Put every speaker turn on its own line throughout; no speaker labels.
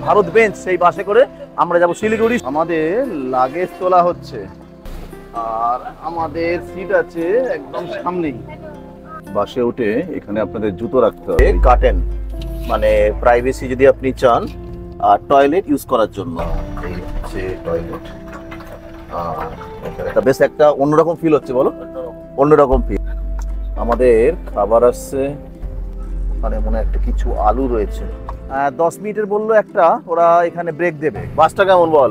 Bharat bench সেই বাসে করে আমরা যাব শিলিগুড়ি। আমাদের লাগেজ তোলা হচ্ছে আর আমাদের সিট আছে একদম সামনেই। বাসে উঠে এখানে আপনাদের জুতো রাখতে হবে, কাটেন মানে প্রাইভেসি যদি আপনি চান আর টয়লেট ইউজ করার জন্য। এই হচ্ছে টয়লেট। বেশ একটা অন্যরকম ফিল হচ্ছে, বলো অন্যরকম ফিল। আমাদের খাবার আসছে, ওখানে মনে একটা কিছু আলু রয়েছে। 10 মিনিটের বললো একটা, ওরা এখানে ব্রেক দেবে। বাসটা কেমন বল?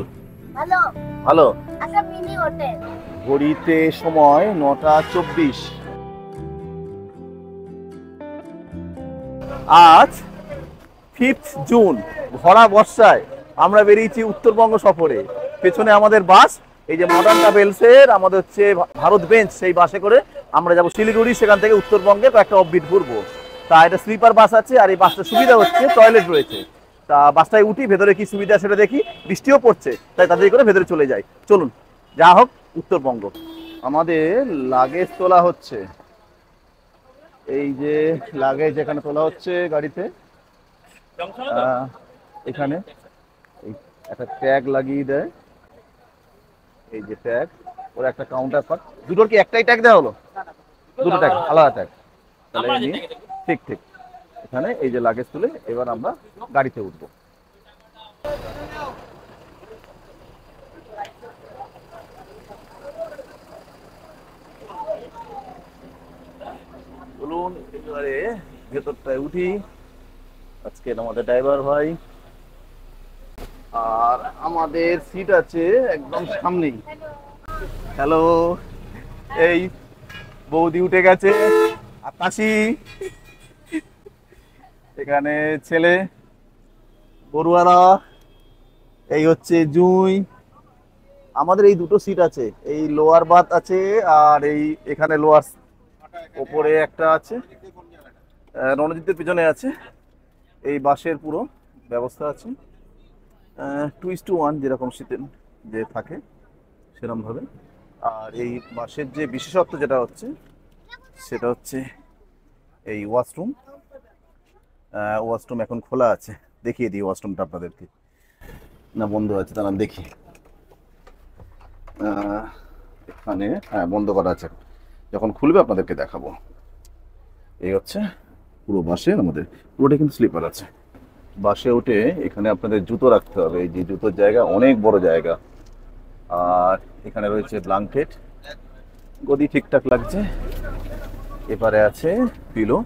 ভালো
ভালো।
একটা মিনি হোটেল।
ঘড়িতে সময় 9:24। আজ 5 জুন, ভরা বর্ষায় আমরা বেরিয়েছি উত্তরবঙ্গ সফরে। পেছনে আমাদের বাস, এই যে মডার্ন ট্রাভেলসের আমাদের হচ্ছে ভারত বেঞ্চ সেই বাসে করে আমরা যাব শিলিগুড়ি, সেখান থেকে উত্তরবঙ্গে কয়েকটা অফবিট ঘুরবো। তা এটা স্লিপার বাস আছে আর এই বাসটার সুবিধা হচ্ছে টয়লেট রয়েছে। তা বাসটায় উঠি, ভেতরে কি সুবিধা সেটা দেখি। বৃষ্টিও পড়ছে তাই তাড়াতাড়ি করে ভেতরে চলে যাই। চলুন যা হোক উত্তরবঙ্গ। আমাদের লাগেজ তোলা হচ্ছে, এই যে লাগেজ এখানে তোলা হচ্ছে গাড়িতে। এখানে একটা ট্যাগ লাগিয়ে দেয়, এই যে ট্যাগ, ওর একটা কাউন্টার পার্ট। দুটোর কি একটাই ট্যাগ দেওয়া হলো? দুটো ট্যাগ, আলাদা ট্যাগ। তাহলে ঠিক ঠিক এখানে এই যে লাগেজ তুলে এবার আমরা গাড়িতে উঠবো। বলুন এবারে ভেতরটায় উঠি। আজকে আমাদের ড্রাইভার ভাই আর আমাদের সিট আছে একদম সামনেই। হ্যালো, এই বৌদি উঠে গেছে, আকাশি এখানে ছেলে, বড়ুয়ারা, এই হচ্ছে জুঁই। আমাদের এই দুটো সিট আছে, এই লোয়ার বাথ আছে আর এই এখানে লোয়ার ওপরে একটা আছে, রণজিতের পিছনে আছে। এই বাসের পুরো ব্যবস্থা আছে 2:1 যেরকম শীতের যে থাকে সেরকম ভাবে। আর এই বাসের যে বিশেষত্ব যেটা হচ্ছে সেটা হচ্ছে এই ওয়াশরুম। ওয়াশরুম এখন খোলা আছে, দেখিয়ে দিই ওয়াশরুমটা আপনাদেরকে। না বন্ধ আছে, তারা দেখি। এখানে হ্যাঁ বন্ধ করা আছে, যখন খুলবে আপনাদেরকে দেখাবো। এই হচ্ছে পুরো বাসের, আমাদের পুরোটা কিন্তু স্লিপার আছে। বাসে উঠে এখানে আপনাদের জুতো রাখতে হবে, এই যে জুতোর জায়গা অনেক বড় জায়গা। আর এখানে রয়েছে ব্ল্যাঙ্কেট, গদি ঠিকঠাক লাগছে। এবারে আছে পিলো,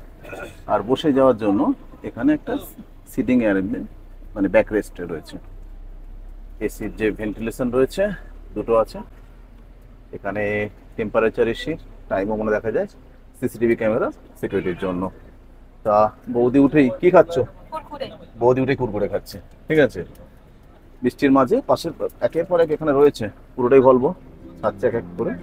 আর বসে যাওয়ার জন্য এখানে একটা সিটিং অ্যারেঞ্জমেন্ট মানে ব্যাক রেস্টে রয়েছে। এসির যে ভেন্টিলেশন রয়েছে দুটো আছে। এখানে টেম্পারেচার এসি, টাইমও মনে দেখা যায়, সিসিটিভি ক্যামেরা সিকিউরিটির জন্য। তা বৌদি উঠেই কি খাচ্ছ? বৌদি উঠেই কুরকুরে খাচ্ছে, ঠিক আছে। বৃষ্টির মাঝে পাশের একের পর এক এখানে রয়েছে, পুরোটাই বলবো খাচ্ছে এক এক করে।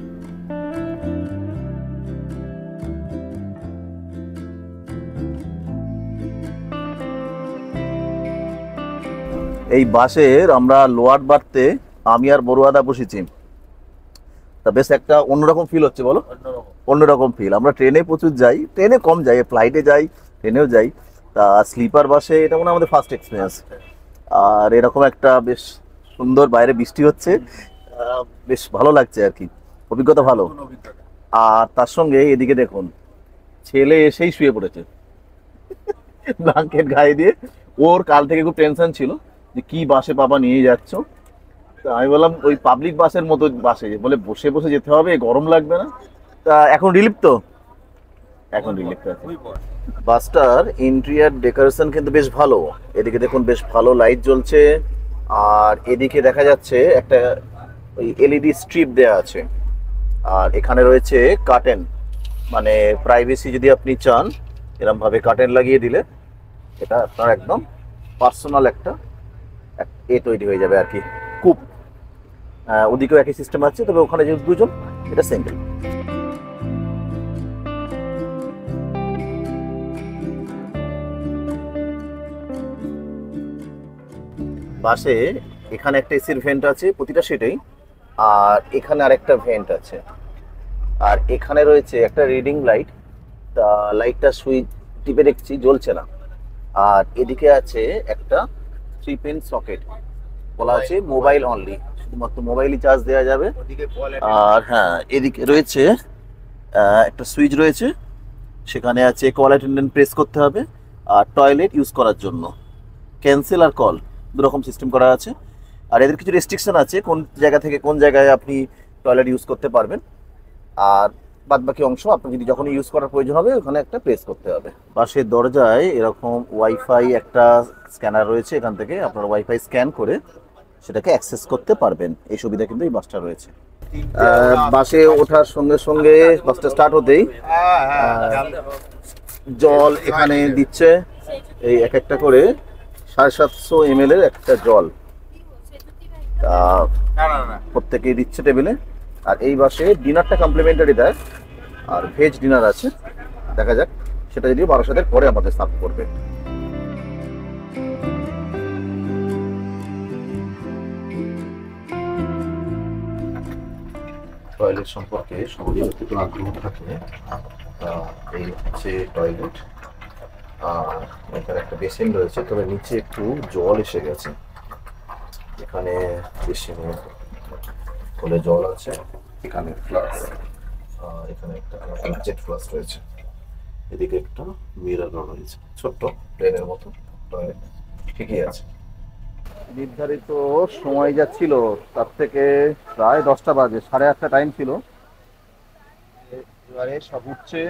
এই বাসের আমরা লোয়ার বার্থে আমি আর বড়ুয়াদা বসেছি। তা বেশ একটা অন্যরকম ফিল হচ্ছে, বলো অন্যরকম ফিল। আমরা ট্রেনে প্রচুর যাই, ট্রেনে কম যাই, ফ্লাইটে যাই, ট্রেনেও যাই। তা স্লিপার বাসে এটা মনে হয় আমাদের ফার্স্ট এক্সপিরিয়েন্স। আর এরকম একটা বেশ সুন্দর, বাইরে বৃষ্টি হচ্ছে, বেশ ভালো লাগছে আর কি, অভিজ্ঞতা ভালো। আর তার সঙ্গে এদিকে দেখুন, ছেলে এসেই শুয়ে পড়েছে ব্ল্যাঙ্কেট গায়ে দিয়ে। ওর কাল থেকে খুব টেনশন ছিল যে কি বাসে বাবা নিয়ে যাচ্ছ। তা আমি বললাম ওই পাবলিক বাসের মতো বাসে, বলে বসে বসে যেতে হবে, গরম লাগবে না। তা এখন রিলিফ তো, এখন রিলিফ আছে। বাসটার ইন্টেরিয়র ডেকোরেশন কিন্তু বেশ ভালো। এদিকে দেখুন বেশ ভালো লাইট জ্বলছে, আর এদিকে দেখা যাচ্ছে একটা ওই এলইডি স্ট্রিপ দেয়া আছে। আর এখানে রয়েছে কার্টেন, মানে প্রাইভেসি যদি আপনি চান এরকম ভাবে কার্টেন লাগিয়ে দিলে এটা আপনার একদম পার্সোনাল একটা এ তৈরি হয়ে যাবে আর কি, কূপ। ওদিকেও একই সিস্টেম আছে, তবে ওখানে যে দুজন, এটা সিঙ্গেল। বাসে এখানে একটা এসির ভেন্ট আছে প্রতিটা সিটেই, আর এখানে আরেকটা ভেন্ট আছে। আর এখানে রয়েছে একটা রিডিং লাইট, তা লাইটটা সুইচ টিপে দেখছি জ্বলছে না। আর এদিকে আছে একটা 3 পিন সকেট, বলা হচ্ছে মোবাইল অনলি, শুধুমাত্র মোবাইলই চার্জ দেওয়া যাবে। আর হ্যাঁ, এদিকে রয়েছে একটা সুইচ রয়েছে, সেখানে আছে কল অ্যাটেন্ডেন্ট প্রেস করতে হবে, আর টয়লেট ইউজ করার জন্য ক্যান্সেল আর কল দুরকম সিস্টেম করা আছে। আর এদের কিছু রেস্ট্রিকশন আছে কোন জায়গা থেকে কোন জায়গায় আপনি টয়লেট ইউজ করতে পারবেন, আর বাদ বাকি অংশ আপনি যদি যখন ইউজ করার প্রয়োজন হবে ওখানে একটা প্রেস করতে হবে। পাশের দরজায় এরকম ওয়াইফাই একটা স্ক্যানার রয়েছে, এখান থেকে আপনারা ওয়াইফাই স্ক্যান করে সেটাকে অ্যাক্সেস করতে পারবেন। এই সুবিধা কিন্তু এই বাসটা রয়েছে। বাসে ওঠার সঙ্গে সঙ্গে বাসটা স্টার্ট হতেই জল এখানে দিচ্ছে, এই এক একটা করে 750 ml এর একটা জল প্রত্যেকেই দিচ্ছে টেবিলে। আর এই বাসে ডিনারটা কমপ্লিমেন্টারি দেয়, আর ভেজ ডিনার আছে, দেখা যাক সেটা যদি 1200 পরে আমাদের সার্ভ করবে। টয়লেট সম্পর্কে সবারই একটু আগ্রহ থাকে। এই হচ্ছে টয়লেট, আর এখানে একটা বেসিন রয়েছে, তবে নিচে একটু জল এসে গেছে। এখানে বেসিনে কোলে জল আছে, এখানে ফ্লাক্স, আর এখানে একটা জেট ফ্লাক্স রয়েছে, এদিকে একটা মিরর রয়েছে, ছোট্ট প্লেনের মতো টয়লেট, ঠিকই আছে। নির্ধারিত সময় যাচ্ছিল তার থেকে প্রায় 10টা বাজে, 8:30 টাইম ছিল। এবারে সব উঠছে,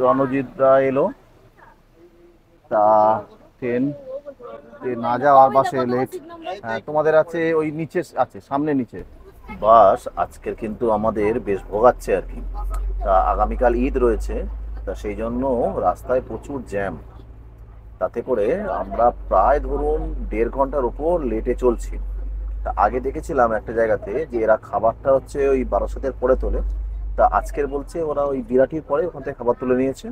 রণজিৎ দা এলো, তা ট্রেন না যাওয়ার বাসে লেট। হ্যাঁ, তোমাদের আছে ওই নিচে আছে, সামনে নিচে বাস। আজকের কিন্তু আমাদের বেশ ভোগাচ্ছে আর কি, তা আগামীকাল ঈদ রয়েছে, তা সেই জন্য রাস্তায় প্রচুর জ্যাম, তাতে করে আমরা প্রায় ধরুন 1.5 ঘন্টার উপর লেটে চলছি। তা আগে দেখেছিলাম একটা জায়গাতে যে এরা খাবারটা হচ্ছে ওই 1200 পরে তোলে, তা আজকের বলছে ওরা ওই বিরাটির পরে ওখান থেকে খাবার তুলে নিয়েছে।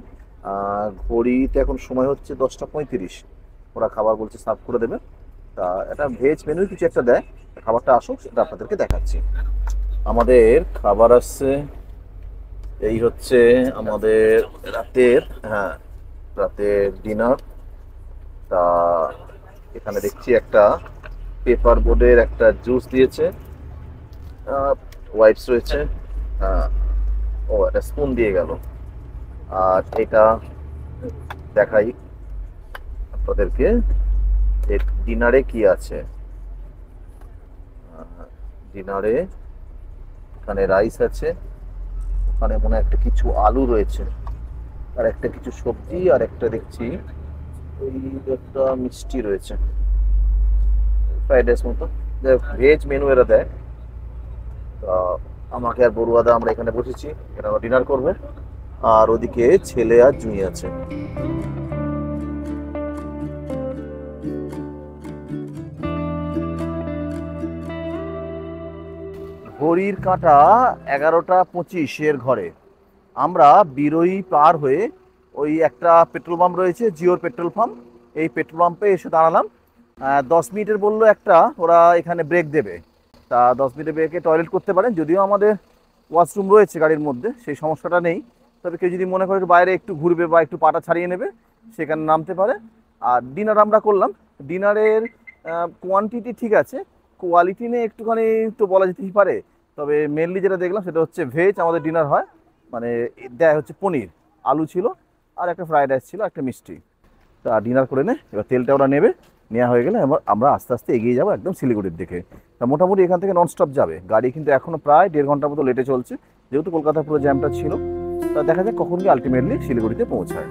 ঘড়িতে এখন সময় হচ্ছে 10:35, ওরা খাবার বলছে সার্ভ করে দেবে। তা একটা ভেজ মেনু কিছু একটা দেয়, খাবারটা আসুক সেটা আপনাদেরকে দেখাচ্ছি। আমাদের খাবার আসছে, এই হচ্ছে আমাদের রাতের, হ্যাঁ রাতের ডিনার। তা এখানে দেখছি একটা পেপার বোর্ডের একটা জুস দিয়েছে, ওয়াইপস রয়েছে, ও একটা স্পুন দিয়ে গেল। আর এটা দেখাই আপনাদেরকে ডিনারে কি আছে। ডিনারে এখানে রাইস আছে, ওখানে মনে হয় একটা কিছু আলু রয়েছে, আর একটা কিছু সবজি, আর একটা দেখছি ওই একটা মিষ্টি রয়েছে, ফ্রাইড রাইস মতো। ভেজ মেনু এরা দেয়। তা আমাকে আর বড়ুয়াদা আমরা এখানে বসেছি, এখানে আমরা ডিনার করবো, আর ওদিকে ছেলে আর জুঁই আছে। ঘড়ির কাঁটা 11:25 ঘরে। আমরা বিরোই পার হয়ে ওই একটা পেট্রোল পাম্প রয়েছে, জিওর পেট্রোল পাম্প, এই পেট্রোল পাম্পে এসে দাঁড়ালাম। 10 মিনিটের বললো একটা, ওরা এখানে ব্রেক দেবে, তা 10 মিনিটের ব্রেকে টয়লেট করতে পারেন। যদিও আমাদের ওয়াশরুম রয়েছে গাড়ির মধ্যে, সেই সমস্যাটা নেই, তবে কেউ যদি মনে করে বাইরে একটু ঘুরবে বা একটু পাটা ছাড়িয়ে নেবে সেখানে নামতে পারে। আর ডিনার আমরা করলাম, ডিনারের কোয়ান্টিটি ঠিক আছে, কোয়ালিটি নিয়ে একটুখানি তো বলা যেতেই পারে। তবে মেনলি যেটা দেখলাম সেটা হচ্ছে ভেজ আমাদের ডিনার হয়, মানে দেয় হচ্ছে পনির, আলু ছিল, আর একটা ফ্রাইড রাইস ছিল, একটা মিষ্টি। তা ডিনার করে নে, এবার তেলটা ওরা নেবে, নেওয়া হয়ে গেলে আমরা আস্তে আস্তে এগিয়ে যাবো একদম শিলিগুড়ির দিকে। তা মোটামুটি এখান থেকে ননস্টপ যাবে গাড়ি, কিন্তু এখনও প্রায় 1.5 ঘন্টার মতো লেটে চলছে, যেহেতু কলকাতা পুরো জ্যামটা ছিল। তা দেখা যাক কখন গিয়ে আলটিমেটলি শিলিগুড়িতে পৌঁছায়।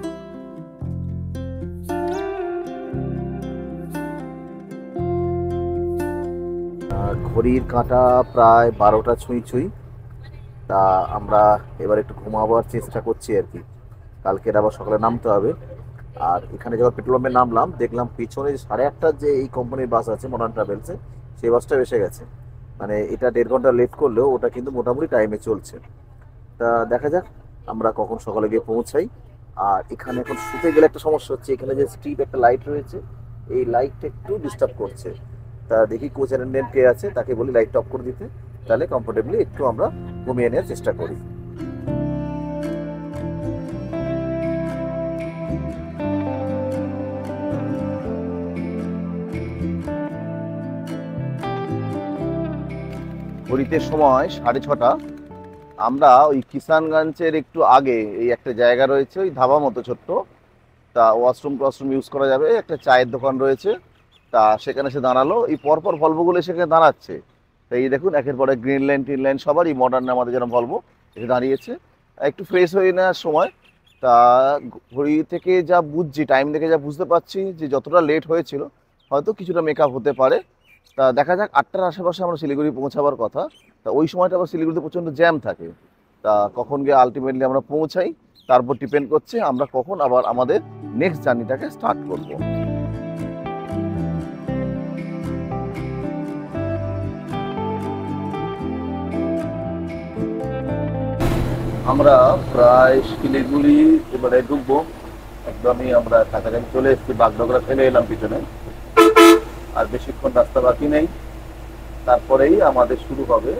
ঘড়ির কাঁটা প্রায় 12টা ছুঁই ছুঁই। তা আমরা এবার একটু ঘুমাবার চেষ্টা করছি আর কি, কালকের আবার সকালে নামতে হবে। আর এখানে যখন পেট্রোল পাম্পে নামলাম দেখলাম পিছনে 8:30 যে এই কোম্পানির বাস আছে মডার্ন ট্রাভেলসে, সেই বাসটা এসে গেছে। মানে এটা 1.5 ঘন্টা লেট করলেও ওটা কিন্তু মোটামুটি টাইমে চলছে। তা দেখা যাক আমরা কখন সকালে গিয়ে পৌঁছাই। আর এখানে এখন শুতে গেলে একটা সমস্যা হচ্ছে, এখানে যে স্ট্রিপ একটা লাইট রয়েছে, এই লাইটটা একটু ডিস্টার্ব করছে। তা দেখি কোচ অ্যাটেন্ডেন্ট কে আছে, তাকে বলি লাইটটা অফ করে দিতে, তাহলে কমফোর্টেবলি একটু আমরা ঘুমিয়ে নেওয়ার চেষ্টা করি। ঘড়িতে সময় 6:30। আমরা ওই কিষানগঞ্জের একটু আগে এই একটা জায়গা রয়েছে, ওই ধাবা মতো ছোট্ট, তা ওয়াশরুম ইউজ করা যাবে, একটা চায়ের দোকান রয়েছে। তা সেখানে সে দাঁড়ালো, এই পরপর ভলভোগুলো সেখানে দাঁড়াচ্ছে। তো এই দেখুন একের পরে গ্রিন লাইন টিন লাইন সবারই মডার্ন আমাদের যেরকম ভলভো এসে দাঁড়িয়েছে। একটু ফ্রেশ হয়ে নেওয়ার সময়। তা ঘড়ি থেকে যা বুঝছি, টাইম দেখে যা বুঝতে পারছি যে যতটা লেট হয়েছিল হয়তো কিছুটা মেকআপ হতে পারে। তা দেখা যাক, 8টার আশেপাশে আমরা শিলিগুড়ি পৌঁছাবার কথা। তা ওই সময়টা আবার শিলিগুড়িতে প্রচণ্ড জ্যাম থাকে। তা কখন গিয়ে আলটিমেটলি আমরা পৌঁছাই তারপর ডিপেন্ড করছে আমরা কখন আবার আমাদের নেক্সট জার্নিটাকে স্টার্ট করব। আমরা প্রায় শিলিগুড়ি এবারে ঢুকবো, একদমই আমরা কাছাকাছি চলে এসেছি, বাগডোগরা ফেলে এলাম পিছনে। আর বেশিক্ষণ রাস্তা বাকি নেই, তারপরেই আমাদের শুরু হবে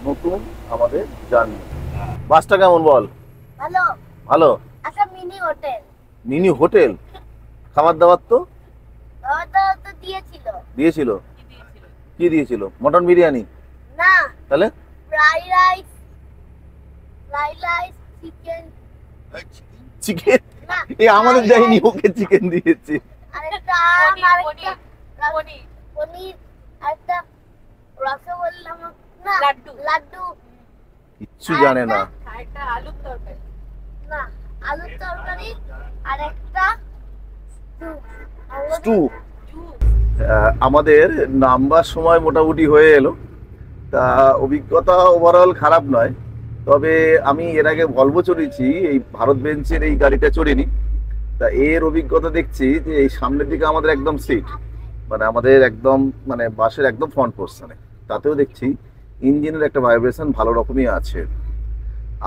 নতুন আমাদের জার্নি। বাসটা কেমন বল?
ভালো।
ভালো।
একটা মিনি হোটেল।
Mini hotel? খাবার দাবার তো
ওটা তো দিয়েছিল।
দিয়েছিল? কি দিয়েছিল? মটন বিরিয়ানি?
না,
তাহলে
ফ্রাইড রাইস, চিকেন।
চিকেন?
না,
এই আমাদের যাইনি, ওকে চিকেন দিয়েছে।
আরেকটা পনির, আরেকটা রসগোল্লা, না লাড্ডু,
কিচ্ছু জানে না।
আরেকটা আলুর তরকারি, না আলুর তরকারি, আরেকটা
স্টু। আমাদের নামবার সময় মোটামুটি হয়ে এলো। তা অভিজ্ঞতা ওভারঅল খারাপ নয়, তবে আমি এর আগে ভলভো চড়েছি, এই ভারত বেঞ্চের এই গাড়িটা চড়িনি। তা এর অভিজ্ঞতা দেখছি যে এই সামনের দিকে আমাদের একদম সিট, মানে আমাদের একদম মানে বাসের একদম ফ্রন্ট পোর্শনে, তাতেও দেখছি ইঞ্জিনের একটা ভাইব্রেশন ভালো রকমই আছে।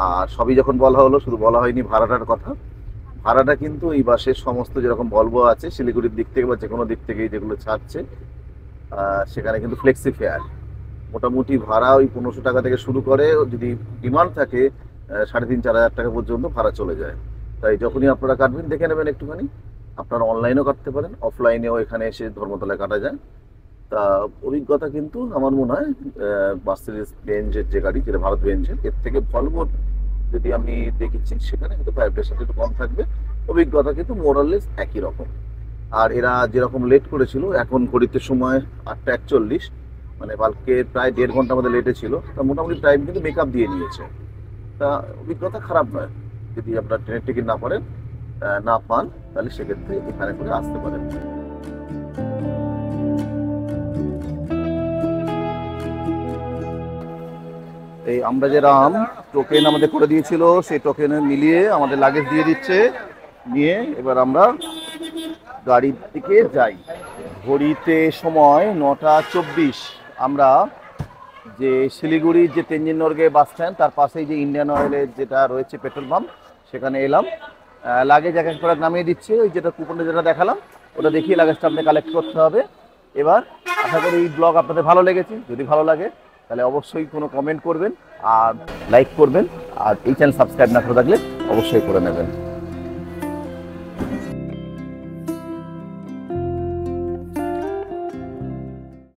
আর সবই যখন বলা হলো, শুধু বলা হয়নি ভাড়াটার কথা। ভাড়াটা কিন্তু এই বাসের সমস্ত যেরকম ভলভো আছে শিলিগুড়ির দিক থেকে বা যে কোনো দিক থেকেই যেগুলো ছাড়ছে, সেখানে কিন্তু ফ্লেক্সি ফেয়ার। মোটামুটি ভাড়া ওই 1500 টাকা থেকে শুরু করে, যদি ডিমান্ড থাকে 3500-4000 টাকা পর্যন্ত ভাড়া চলে যায়। তাই যখনই আপনারা কাটবেন দেখে নেবেন একটুখানি। আপনারা অনলাইনেও কাটতে পারেন, অফলাইনেও এখানে এসে ধর্মতলায় কাটা যায়। তা অভিজ্ঞতা কিন্তু আমার মনে হয় মার্সিডিজ বেঞ্জের যে গাড়ি, যেটা ভারত বেঞ্জের, এর থেকে ভলভো যদি আমি দেখেছি সেখানে কিন্তু ভাইব্রেশনটা একটু কম থাকবে। অভিজ্ঞতা কিন্তু মোরাললেস একই রকম। আর এরা যেরকম লেট করেছিল, এখন ঘড়িতে সময় 8:41, মানে কালকে প্রায় 1.5 ঘন্টা আমাদের লেটে ছিল। তা মোটামুটি টাইম কিন্তু মেকআপ দিয়ে নিয়েছে। তা অভিজ্ঞতা খারাপ নয়। যদি আপনার ট্রেনের টিকিট না পারেন, না পান, তাহলে সেক্ষেত্রে এখানে করে আসতে পারেন। এই আমরা যে টোকেন আমাদের করে দিয়েছিল, সেই টোকেনে মিলিয়ে আমাদের লাগেজ দিয়ে দিচ্ছে, নিয়ে এবার আমরা গাড়ির দিকে যাই। ঘড়িতে সময় 9:24। আমরা যে শিলিগুড়ির যে তেনজিং নরগে বাস স্ট্যান্ড, তার পাশেই যে ইন্ডিয়ান অয়েলের যেটা রয়েছে পেট্রোল পাম্প, সেখানে এলাম। লাগেজ এক এক করে নামিয়ে দিচ্ছে, ওই যেটা কুপনে যেটা দেখালাম ওটা দেখিয়ে লাগেজটা আপনাকে কালেক্ট করতে হবে। এবার আশা করি এই ব্লগ আপনাদের ভালো লেগেছে। যদি ভালো লাগে তাহলে অবশ্যই কোনো কমেন্ট করবেন আর লাইক করবেন, আর এই চ্যানেল সাবস্ক্রাইব না করে থাকলে অবশ্যই করে নেবেন।